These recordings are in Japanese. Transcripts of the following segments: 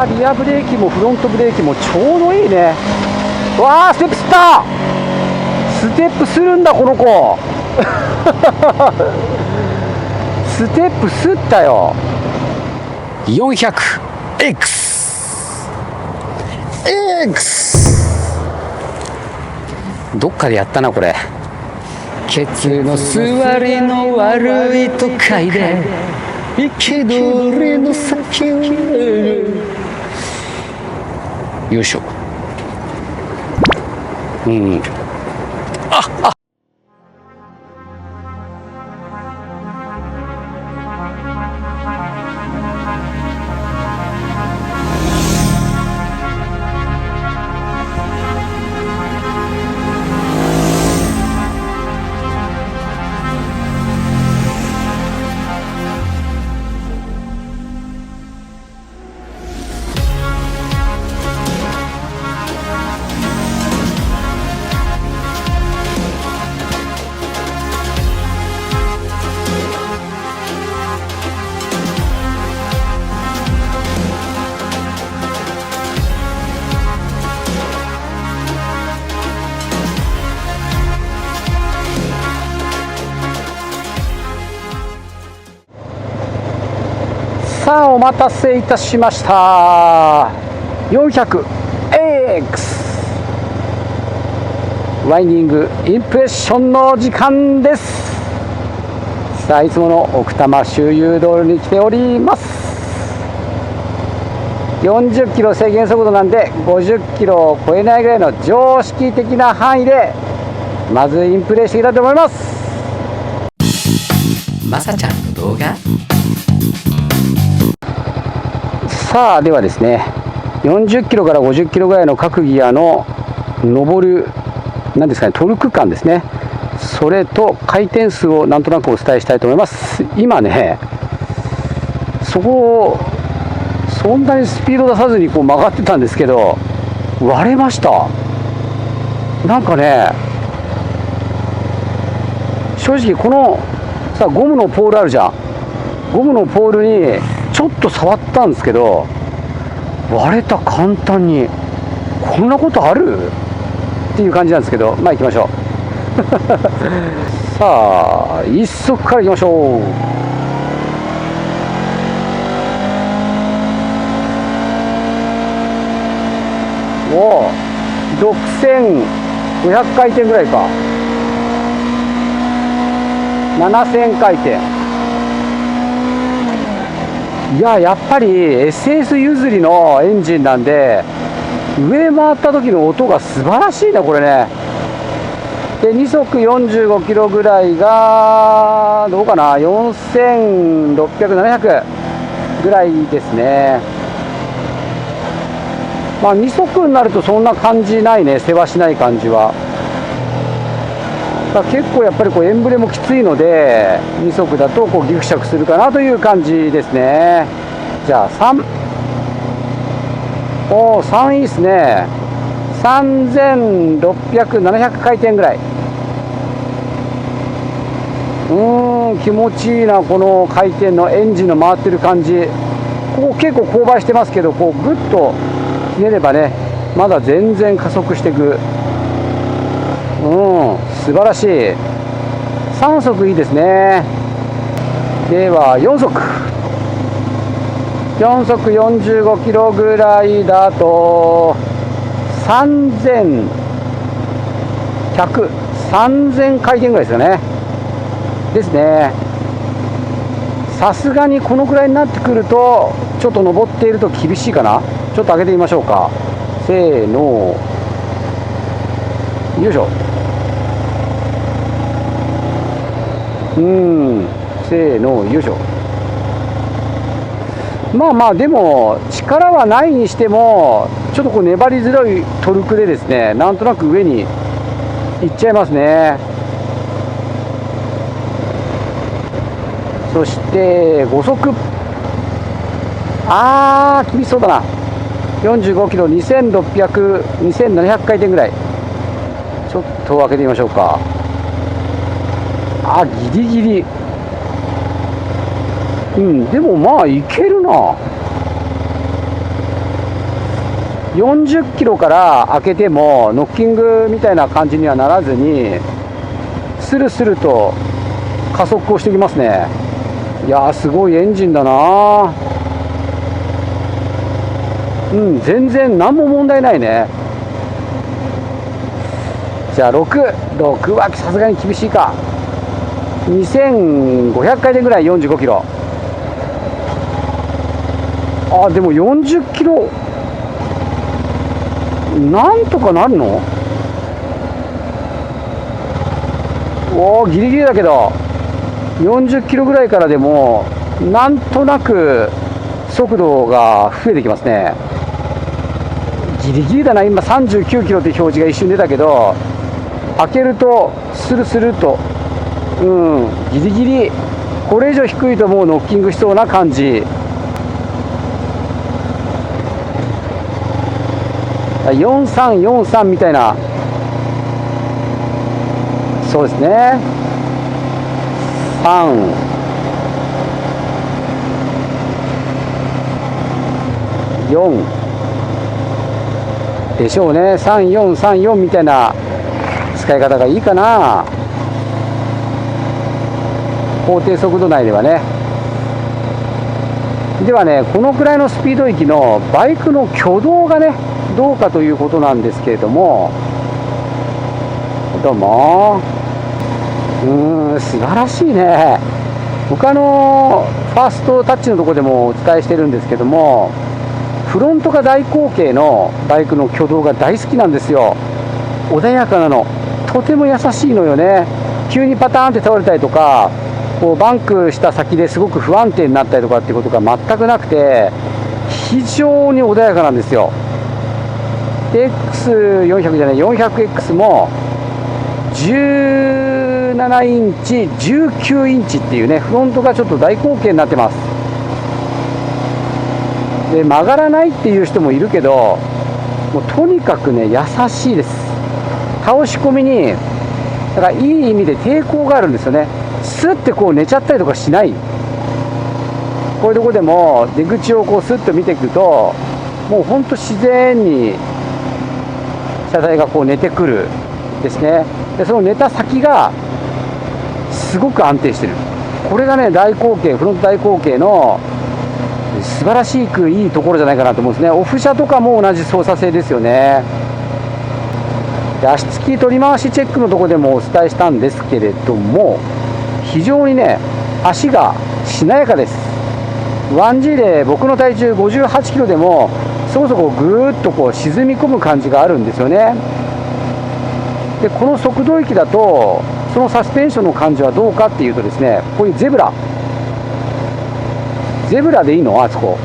リアブレーキもフロントブレーキもちょうどいいね。わあ、ステップ吸った。ステップするんだこの子ステップ吸ったよ。 400X どっかでやったなこれ。ケツの座りの悪い都会で生きどりの先をよいしょ。さあお待たせいたしました。 400X ワインディングインプレッションの時間です。さあいつもの奥多摩周遊道路に来ております。40キロ制限速度なんで50キロを超えないぐらいの常識的な範囲でまずインプレしていきたいと思います。まさちゃんの動画。さあではですね、40キロから50キロぐらいの各ギアの上る何ですかね、トルク感ですね、それと回転数をなんとなくお伝えしたいと思います。今ね、そこをそんなにスピード出さずにこう曲がってたんですけど割れました。なんかね、正直このさゴムのポールあるじゃん。ゴムのポールにちょっと触ったんですけど割れた。簡単に。こんなことあるっていう感じなんですけど、まあ行きましょうさあ一足から行きましょう。おお、6500回転ぐらいか。7000回転。いや、やっぱり SS 譲りのエンジンなんで上回った時の音が素晴らしいねこれね。で2速45キロぐらいがどうかな、4600、700ぐらいですね。まあ2速になるとそんな感じないね、せわしない感じは。結構やっぱりこうエンブレもきついので2速だとこうギクシャクするかなという感じですね。じゃあ3、おお3いいですね。3600、700回転ぐらい。気持ちいいな、この回転のエンジンの回ってる感じ。ここ結構勾配してますけど、こうグッとひねればねまだ全然加速していく。素晴らしい。3速いいですね。では4速45キロぐらいだと3100、3000回転ぐらいですよね。ですね。さすがにこのくらいになってくるとちょっと登っていると厳しいかな。ちょっと上げてみましょうか。せーの、よいしょ。せーの、よいしょ。まあまあでも力はないにしてもちょっとこう粘りづらいトルクでですね、なんとなく上に行っちゃいますね。そして5速、厳しそうだな。45キロ、2600、2700回転ぐらい。ちょっと開けてみましょうか。ギリギリ。でもまあいけるな。40キロから開けてもノッキングみたいな感じにはならずに、スルスルと加速をしてきますね。いやー、すごいエンジンだな。全然何も問題ないね。じゃあ6はさすがに厳しいか。2500回転ぐらい45キロ。あ、でも40キロなんとかなるの？おお、ギリギリだけど40キロぐらいからでもなんとなく速度が増えてきますね。ギリギリだな。今39キロって表示が一瞬出たけど、開けるとスルスルと、ギリギリ。これ以上低いともうノッキングしそうな感じ。4343みたいな。そうですね。3、4でしょうね。3434みたいな使い方がいいかな。法定速度内ではね。ではね、このくらいのスピード域のバイクの挙動がね、どうかということなんですけれども、どうも。素晴らしいね。僕ファーストタッチのところでもお伝えしてるんですけども、フロントが大口径のバイクの挙動が大好きなんですよ。穏やかなの。とても優しいのよね。急にパターンって倒れたりとか、こうバンクした先ですごく不安定になったりとかっていうことが全くなくて、非常に穏やかなんですよ。で X400 じゃない 400X も17インチ19インチっていうね、フロントがちょっと大口径になってます。で曲がらないっていう人もいるけど、もうとにかくね優しいです。倒し込みにだからいい意味で抵抗があるんですよね。スッてこう寝ちゃったりとかしない。こういうとこでも出口をこうスッと見ていくと、もうほんと自然に車体がこう寝てくるですね。でその寝た先がすごく安定してる。これがね大口径、フロント大口径の素晴らしくいいところじゃないかなと思うんですね。オフ車とかも同じ操作性ですよね。で足つき取り回しチェックのところでもお伝えしたんですけれども、非常にね足がしなやかです。1G で僕の体重58キロでもそこそこぐーっとこう沈み込む感じがあるんですよね。でこの速度域だとそのサスペンションの感じはどうかっていうとですね、こういうゼブラでいいの？あそこ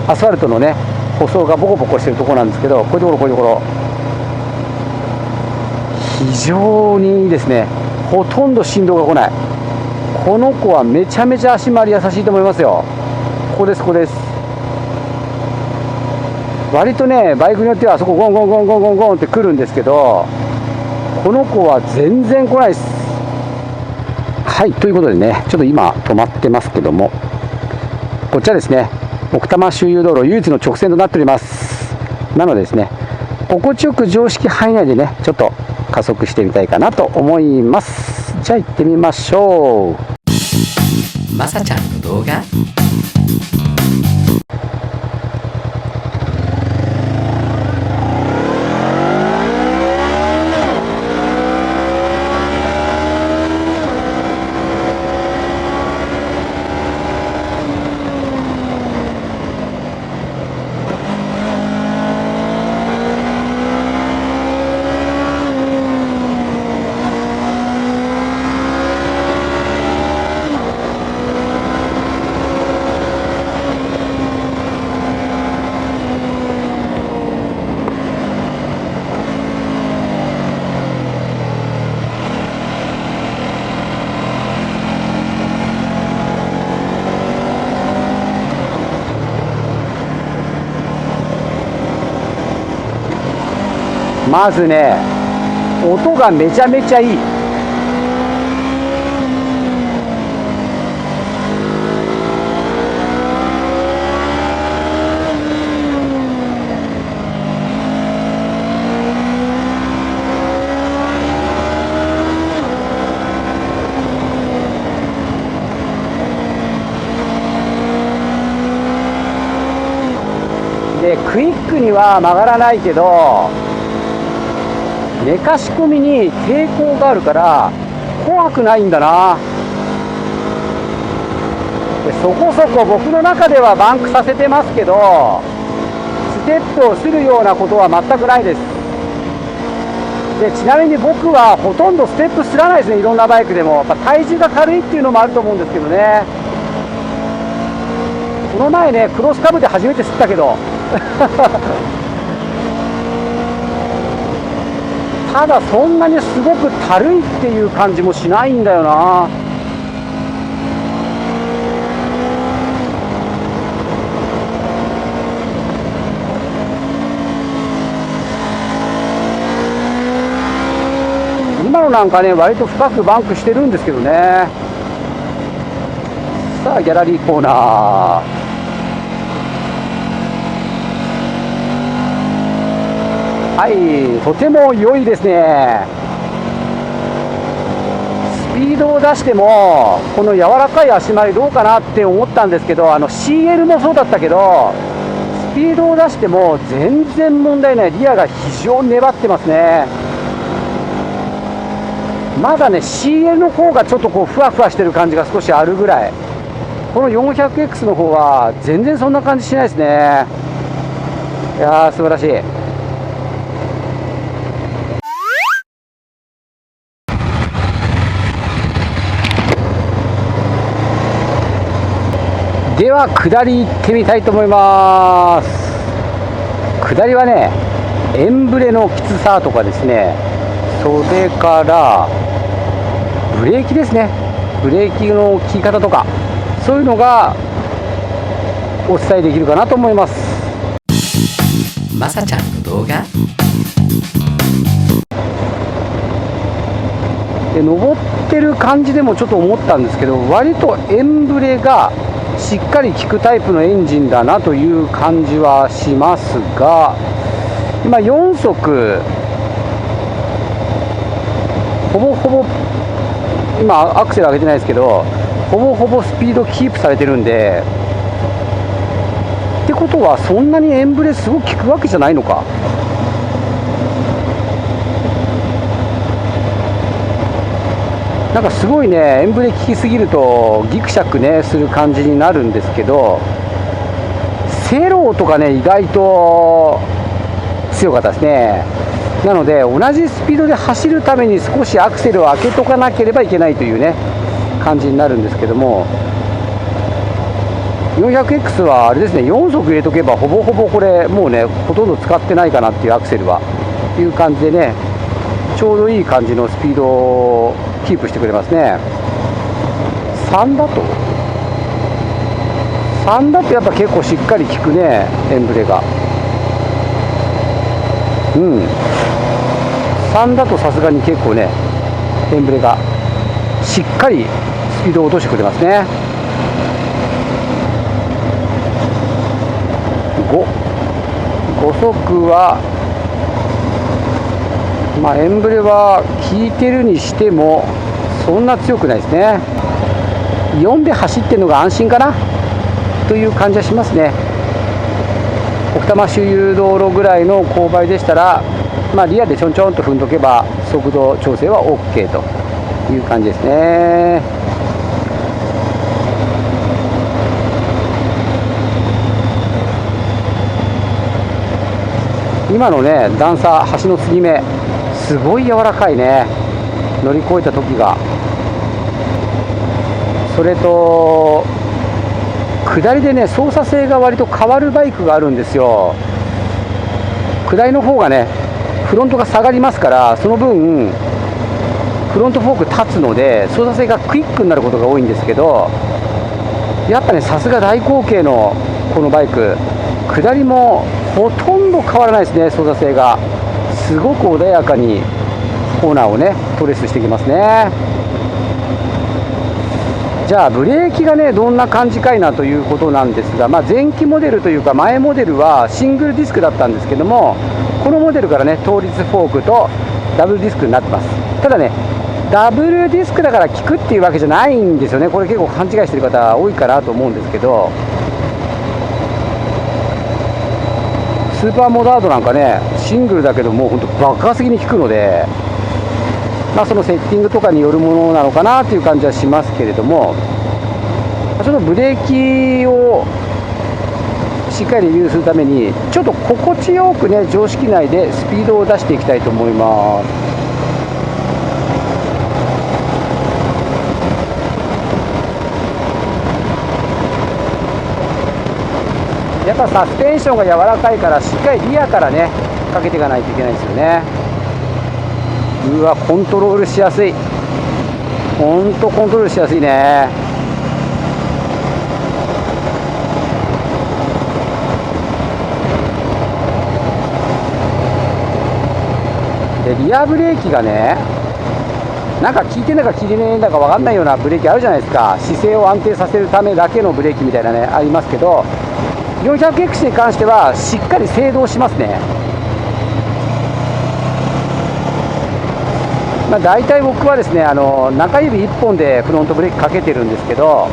アスファルトのね舗装がボコボコしてるところなんですけど、こういうところ非常にいいですね。ほとんど振動が来ない。この子はめちゃめちゃ足回り優しいと思いますよ。ここです。割とねバイクによってはあそこゴンゴンゴンゴンゴンゴンって来るんですけど、この子は全然来ないです。はい、ということでね、ちょっと今止まってますけども、こちらですね、奥多摩周遊道路唯一の直線となっております。なのでですね、心地よく常識範囲内でね、ちょっと加速してみたいかなと思います。じゃあ行ってみましょう。まさちゃんの動画。まずね、音がめちゃめちゃいい。でクイックには曲がらないけど寝かし込みに抵抗があるから怖くないんだな。でそこそこ僕の中ではバンクさせてますけど、ステップをするようなことは全くないです。でちなみに僕はほとんどステップすらないですね。いろんなバイクでもやっぱ体重が軽いっていうのもあると思うんですけどね。この前ねクロスカブで初めて吸ったけどただそんなにすごくたるいっていう感じもしないんだよな。今のなんかね割と深くバンクしてるんですけどね。さあギャラリーコーナー、はい、とても良いですね。スピードを出してもこの柔らかい足回りどうかなって思ったんですけど、CL もそうだったけどスピードを出しても全然問題ない。リアが非常に粘ってますね。まだね CL の方がちょっとこうふわふわしてる感じが少しあるぐらい。この 400X の方は全然そんな感じしないですね。いやー素晴らしい。では下り行ってみたいと思います。下りはねエンブレのきつさとかですね、それからブレーキですね、ブレーキの効き方とかそういうのがお伝えできるかなと思います。まさちゃんの動画で登ってる感じでもちょっと思ったんですけど、割とエンブレがしっかり効くタイプのエンジンだなという感じはしますが、今4速ほぼほぼ今アクセル上げてないですけどほぼほぼスピードキープされてるんで、ってことはそんなにエンブレすごく効くわけじゃないのか。なんかすごいねエンブレ効きすぎるとギクシャクねする感じになるんですけど、セローとかね意外と強かったですね。なので同じスピードで走るために少しアクセルを開けとかなければいけないというね感じになるんですけども、 400X はあれですね、4速入れとけばほぼほぼこれもうねほとんど使ってないかなっていうアクセルはいう感じでね、ちょうどいい感じのスピードをキープしてくれますね。3だとやっぱ結構しっかり効くねエンブレが。3だとさすがに結構ねエンブレがしっかりスピードを落としてくれますね。5速はまあエンブレは効いてるにしてもそんな強くないですね。4で走ってるのが安心かなという感じはしますね。奥多摩周遊道路ぐらいの勾配でしたら、まあ、リアでちょんちょんと踏んどけば速度調整は OK という感じですね。今のね段差、橋の継ぎ目すごい柔らかいね、乗り越えた時が。それと下りでね操作性が割と変わるバイクがあるんですよ。下りの方がねフロントが下がりますから、その分フロントフォーク立つので操作性がクイックになることが多いんですけど、やっぱねさすが大口径のこのバイク、下りもほとんど変わらないですね。操作性がすごく穏やかにコーナーをねトレースしてきますね。じゃあブレーキがねどんな感じかいなということなんですが、前期モデルというか前モデルはシングルディスクだったんですけども、このモデルからね倒立フォークとダブルディスクになってます。ただねダブルディスクだから効くっていうわけじゃないんですよね。これ結構勘違いしてる方多いかなと思うんですけど、スーパーモダードなんかね、シングルだけどもうほんと爆発的に効くので、そのセッティングとかによるものなのかなという感じはしますけれども、ちょっとブレーキをしっかり利用するためにちょっと心地よくね、常識内でスピードを出していきたいと思います。やっぱサスペンションが柔らかいから、しっかりリアからねかけていかないといけないですよね。うわ、コントロールしやすい、ほんとコントロールしやすいね。でリアブレーキがね、なんか効いてんだか効いてねえんだか分かんないようなブレーキあるじゃないですか。姿勢を安定させるためだけのブレーキみたいなね、ありますけど、400X に関してはしっかり制動しますね。大体僕はですね、中指1本でフロントブレーキかけてるんですけど、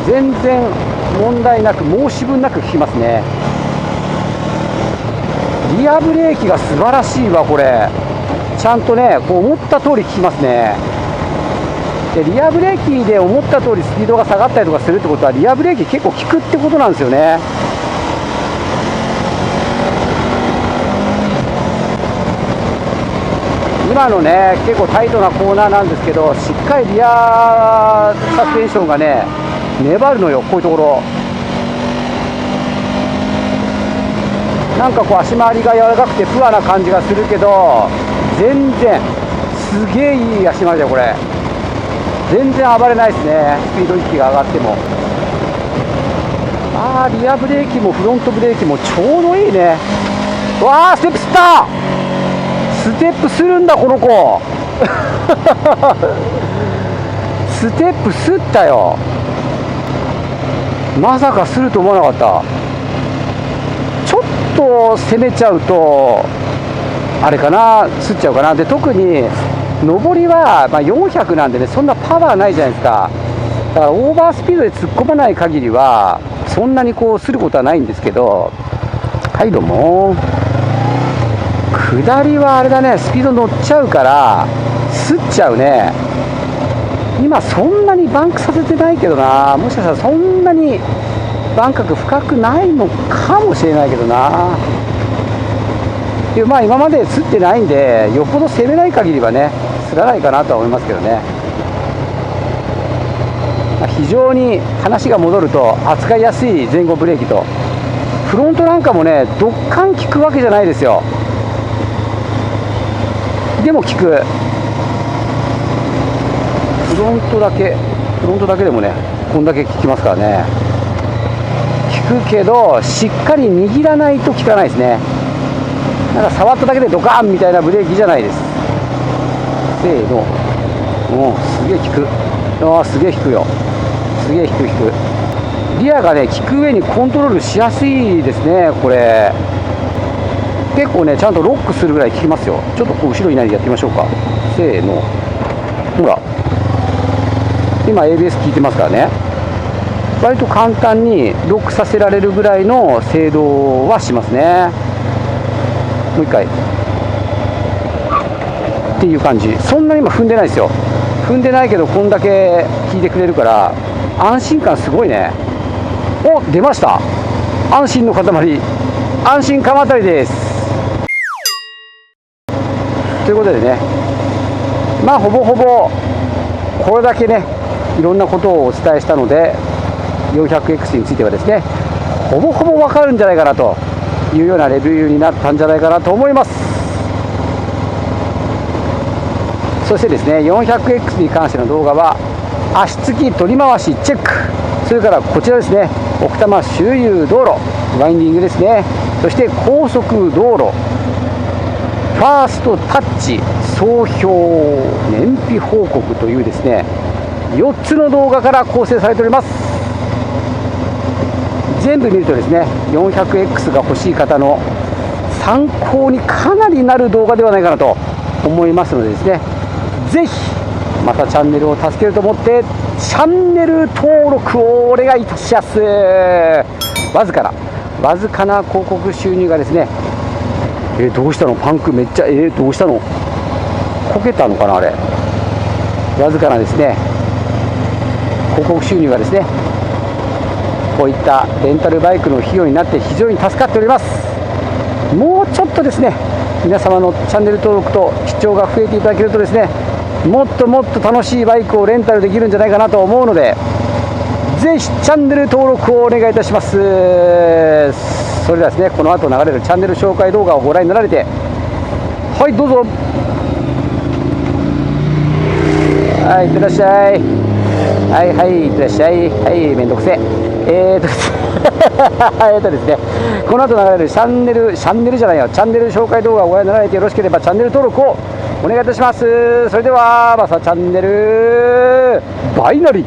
全然問題なく、申し分なく効きますね。リアブレーキが素晴らしいわ、これ。ちゃんとね、こう思った通り効きますね。でリアブレーキで思った通りスピードが下がったりとかするってことは、リアブレーキ結構効くってことなんですよね。今のね、結構タイトなコーナーなんですけど、しっかりリアサスペンションがね粘るのよ。こういうところなんかこう足回りが柔らかくてプアな感じがするけど、全然すげえいい足回りだよこれ。全然暴れないですね、スピード域が上がっても。リアブレーキもフロントブレーキもちょうどいいね。わあ、ステップ吸った。ステップするんだこの子ステップ吸ったよ。まさかすると思わなかった。ちょっと攻めちゃうとあれかな、吸っちゃうかな。で特に上りは400なんでね、そんなパワーないじゃないですか。だからオーバースピードで突っ込まない限りはそんなにこうすることはないんですけど、はいどうも。下りはあれだね、スピード乗っちゃうから吸っちゃうね。今そんなにバンクさせてないけどな、もしかしたらそんなにバンカク深くないのかもしれないけどな。で今まで吸ってないんで、よっぽど攻めない限りはね吸らないかなとは思いますけどね。非常に話が戻ると扱いやすい前後ブレーキと、フロントなんかもねドッカン効くわけじゃないですよ。でも効く。フロントだけでもねこんだけ効きますからね。効くけどしっかり握らないと効かないですね。なんか触っただけでドカーンみたいなブレーキじゃないです。せーの。すげえ効く。すげえ効くよ。すげえ効く。リアがね効く上にコントロールしやすいですね。これ結構ねちゃんとロックするぐらい効きますよ。ちょっとこう後ろにないでやってみましょうか。せーの。ほら今 ABS 効いてますからね、割と簡単にロックさせられるぐらいの精度はしますね。もう一回っていう感じ。そんなに今踏んでないですよ。踏んでないけどこんだけ効いてくれるから安心感すごいね。お、出ました、安心の塊、安心鎌足りです。ということでね、ほぼほぼこれだけねいろんなことをお伝えしたので、 400X についてはですねほぼほぼわかるんじゃないかなというようなレビューになったんじゃないかなと思います。そしてですね 400X に関しての動画は足つき取り回しチェック、それからこちらですね奥多摩周遊道路ワインディングですね、そして高速道路、ファーストタッチ、総評、燃費報告というですね4つの動画から構成されております。全部見るとですね 400X が欲しい方の参考にかなりなる動画ではないかなと思いますのでですね、ぜひまたチャンネルを助けると思ってチャンネル登録をお願いいたします。わずかなわずかな広告収入がですね、どうしたのパンクめっちゃ、どうしたのこけたのかなあれ。わずかなですね、広告収入がですね、こういったレンタルバイクの費用になって非常に助かっております。もうちょっとですね、皆様のチャンネル登録と視聴が増えていただけるとですね、もっともっと楽しいバイクをレンタルできるんじゃないかなと思うので、ぜひチャンネル登録をお願いいたします。それではですね、この後流れるチャンネル紹介動画をご覧になられて、はいどうぞ、はいいってらっしゃい、はいはいいってらっしゃい、はいめんどくせですね、この後流れるチャンネル紹介動画をご覧になられてよろしければチャンネル登録をお願いいたします。それではまさチャンネルバイナリー。